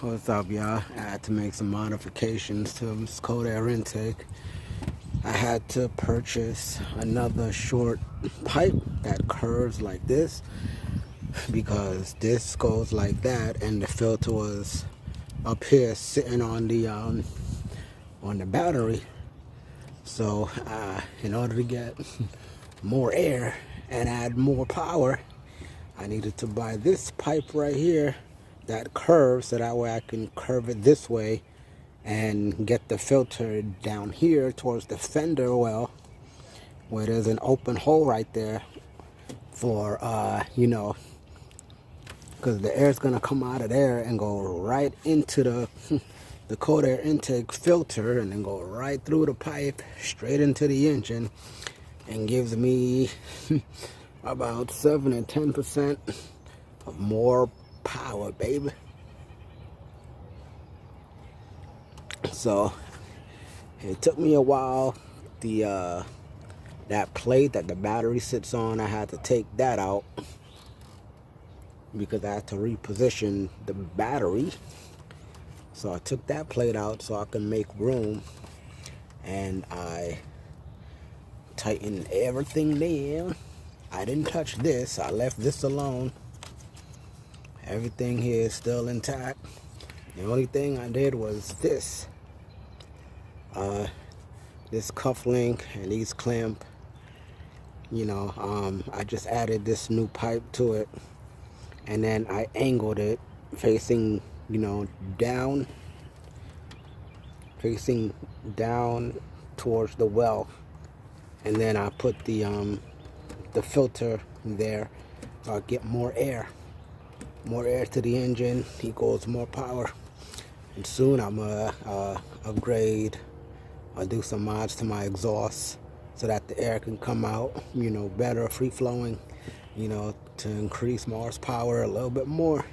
What's up, y'all? I had to make some modifications to this cold air intake. I had to purchase another short pipe that curves like this because this goes like that, and the filter was up here sitting on the battery. So in order to get more air and add more power, I needed to buy this pipe right here that curves, so that way I can curve it this way and get the filter down here towards the fender well, where there's an open hole right there for because the air is gonna come out of there and go right into the cold air intake filter, and then go right through the pipe straight into the engine, and gives me about 7 and 10% of more power, baby. So it took me a while. That plate that the battery sits on, I had to take that out because I had to reposition the battery. So I took that plate out so I can make room, and I tightened everything down. I didn't touch this. I left this alone. Everything here is still intact. The only thing I did was this cuff link and these clamp. I just added this new pipe to it, and then I angled it facing down towards the well, and then I put the filter there so I get more air to the engine equals more power. And soon I'm gonna upgrade. I'll do some mods to my exhaust so that the air can come out better, free flowing, to increase my horsepower a little bit more.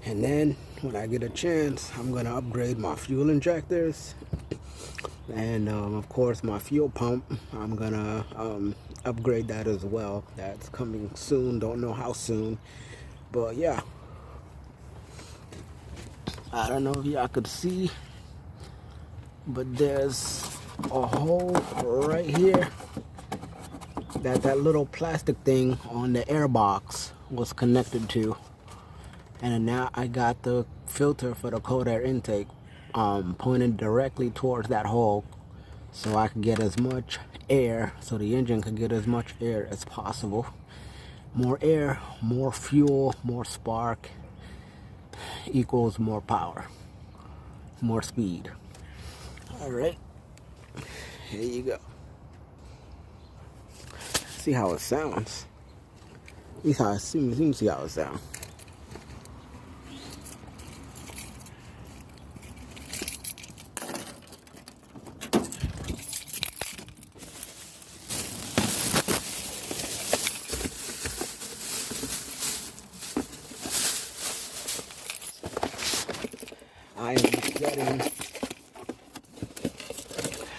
And then when I get a chance, I'm gonna upgrade my fuel injectors, and of course my fuel pump. I'm gonna upgrade that as well. That's coming soon. Don't know how soon, but yeah. I don't know if y'all could see, but there's a hole right here that little plastic thing on the air box was connected to. And now I got the filter for the cold air intake pointed directly towards that hole, so I can get as much air, so the engine can get as much air as possible. More air, more fuel, more spark equals more power, more speed. All right, here you go. See how it sounds. Let me see how it sounds.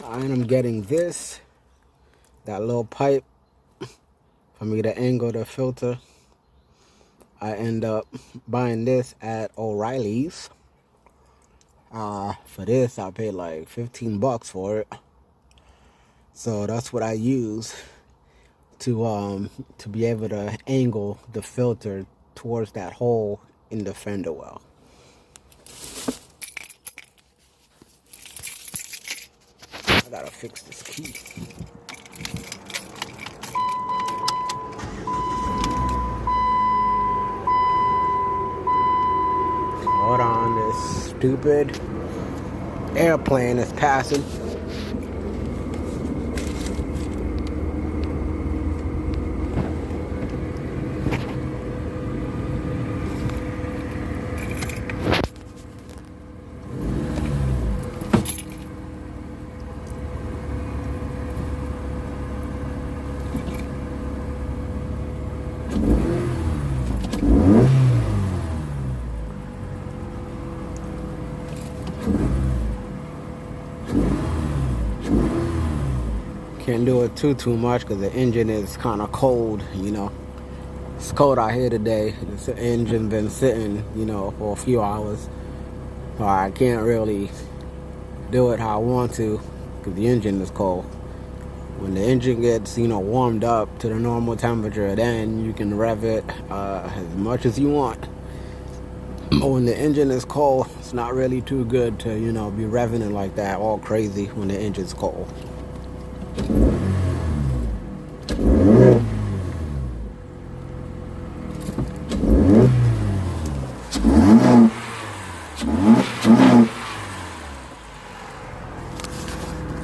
I am getting that little pipe for me to angle the filter. I end up buying this at O'Reilly's. For this, I paid like $15 for it. So that's what I use to be able to angle the filter towards that hole in the fender well. I gotta fix this key. Hold on, this stupid airplane is passing. Can't do it too much because the engine is kind of cold, It's cold out here today. The engine been sitting, for a few hours. or I can't really do it how I want to because the engine is cold. When the engine gets, warmed up to the normal temperature, then you can rev it as much as you want. But when the engine is cold, it's not really too good to, be revving it like that all crazy when the engine's cold.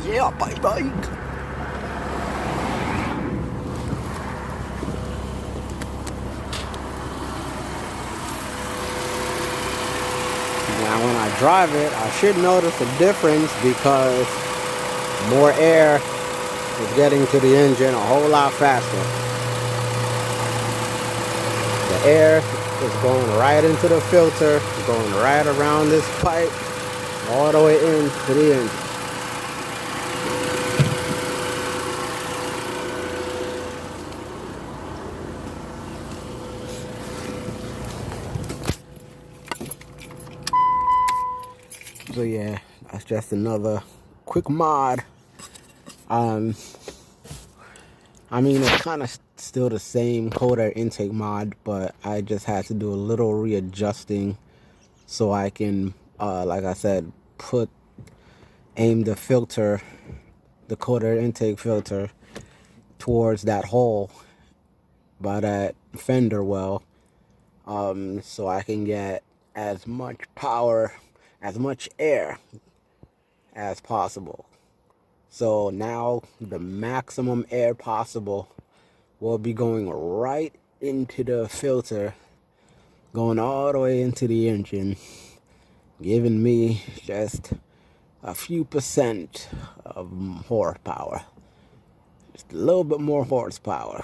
Yeah, bike. Now when I drive it, I should notice a difference because more air is getting to the engine a whole lot faster. The air is going right into the filter, going right around this pipe, all the way into the engine. So yeah, that's just another quick mod. It's kind of still the same cold air intake mod, but I just had to do a little readjusting so I can, like I said, aim the filter, the cold air intake filter, towards that hole by that fender well, so I can get as much power, as much air as possible. So now the maximum air possible will be going right into the filter, going all the way into the engine, giving me just a few percent of horsepower. Just a little bit more horsepower.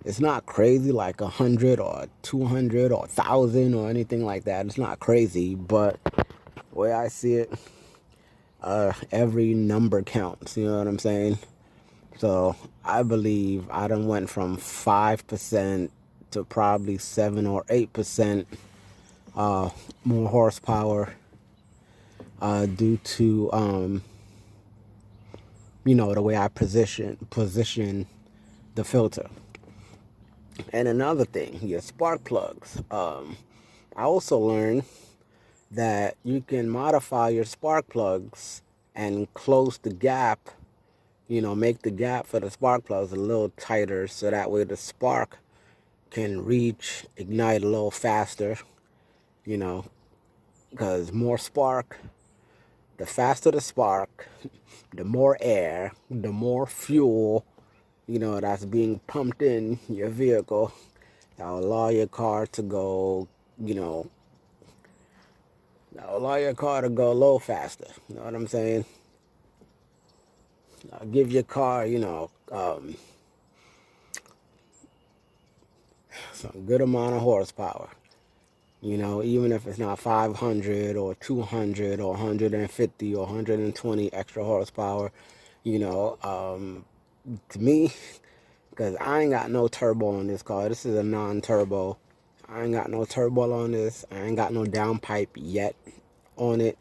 It's not crazy like 100 or 200 or 1,000 or anything like that. It's not crazy, but the way I see it, every number counts, you know what I'm saying? So I believe I done went from 5% to probably 7 or 8% more horsepower due to the way I position the filter. And another thing, your spark plugs. I also learned that you can modify your spark plugs and close the gap, make the gap for the spark plugs a little tighter so that way the spark can ignite a little faster, because more spark, the faster the spark, the more air, the more fuel, that's being pumped in your vehicle. That'll allow your car to go, that'll allow your car to go a little faster. You know what I'm saying? Give your car, some good amount of horsepower. Even if it's not 500 or 200 or 150 or 120 extra horsepower, to me, because I ain't got no turbo on this car. This is a non-turbo. I ain't got no turbo on this. I ain't got no downpipe yet on it.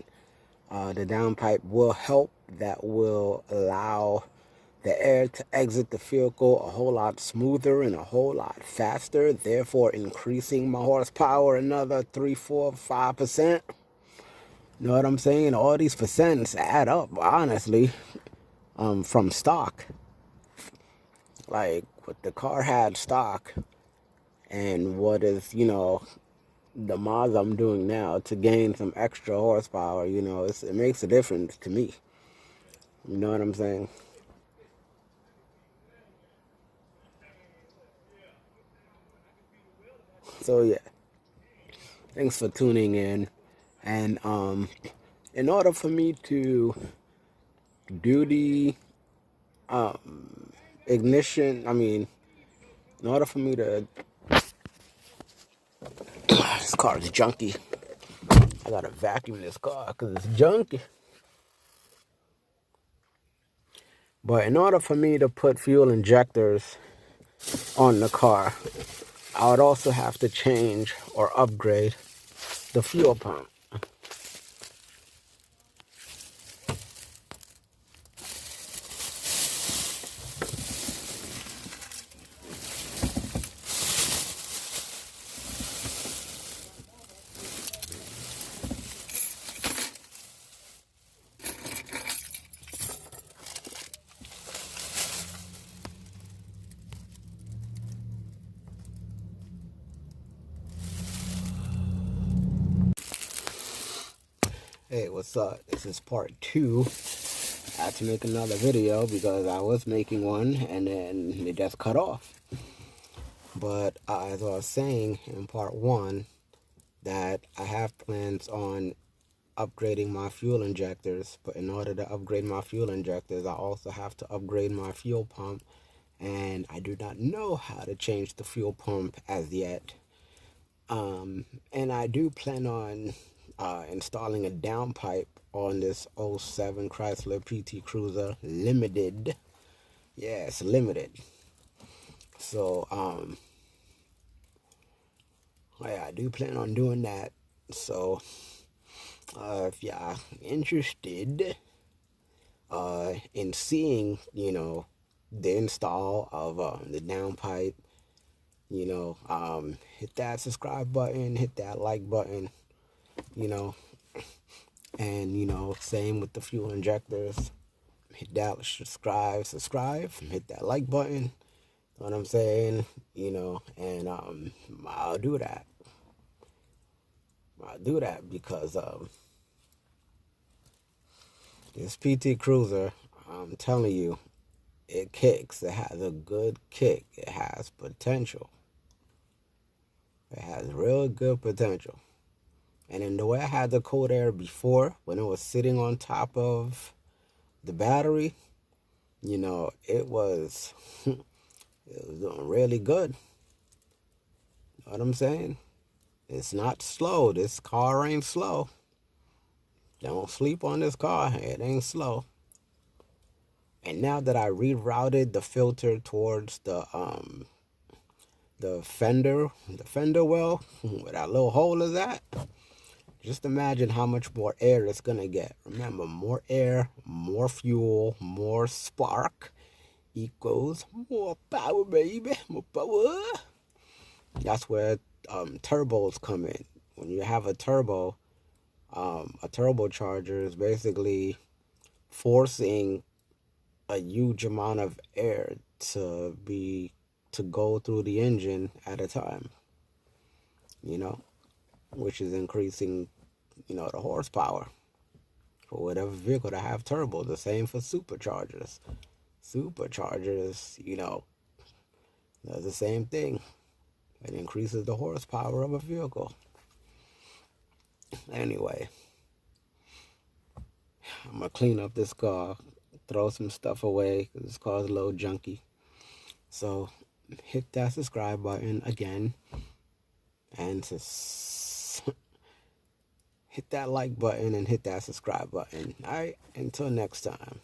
The downpipe will help. That will allow the air to exit the vehicle a whole lot smoother and a whole lot faster, therefore increasing my horsepower another 3, 4, 5%. You know what I'm saying? All these percents add up, honestly, from stock. Like what the car had stock and what is, the mods I'm doing now to gain some extra horsepower, it makes a difference to me. You know what I'm saying? So yeah, thanks for tuning in. And in order for me to do the ignition, in order for me to, this car is junky. I gotta vacuum this car because it's junky. But in order for me to put fuel injectors on the car, I would also have to change or upgrade the fuel pump. Hey, what's up? This is part 2. I had to make another video because I was making one and then it just cut off. But as I was saying in part 1, that I have plans on upgrading my fuel injectors. But in order to upgrade my fuel injectors, I also have to upgrade my fuel pump. And I do not know how to change the fuel pump as yet. And I do plan on installing a downpipe on this '07 Chrysler PT Cruiser Limited. Yes, limited. So, yeah, I do plan on doing that. So, if y'all interested in seeing, the install of the downpipe, hit that subscribe button, hit that like button, and same with the fuel injectors. Hit that subscribe, hit that like button. Know what I'm saying? And I'll do that. Because this PT Cruiser, I'm telling you, it kicks. It has a good kick. It has potential. It has real good potential. And in the way I had the Cold Air before, when it was sitting on top of the battery, it was doing really good. Know what I'm saying? It's not slow. This car ain't slow. Don't sleep on this car. It ain't slow. And now that I rerouted the filter towards the fender well, where that little hole is at, just imagine how much more air it's gonna get. Remember, more air, more fuel, more spark equals more power, baby. More power. That's where turbos come in. When you have a turbo, a turbocharger is basically forcing a huge amount of air to go through the engine at a time, which is increasing, the horsepower for whatever vehicle to have turbo. The same for superchargers. Superchargers, does the same thing. It increases the horsepower of a vehicle. Anyway, I'm going to clean up this car, throw some stuff away because this car's a little junky. So hit that subscribe button again and hit that like button and hit that subscribe button. All right, until next time.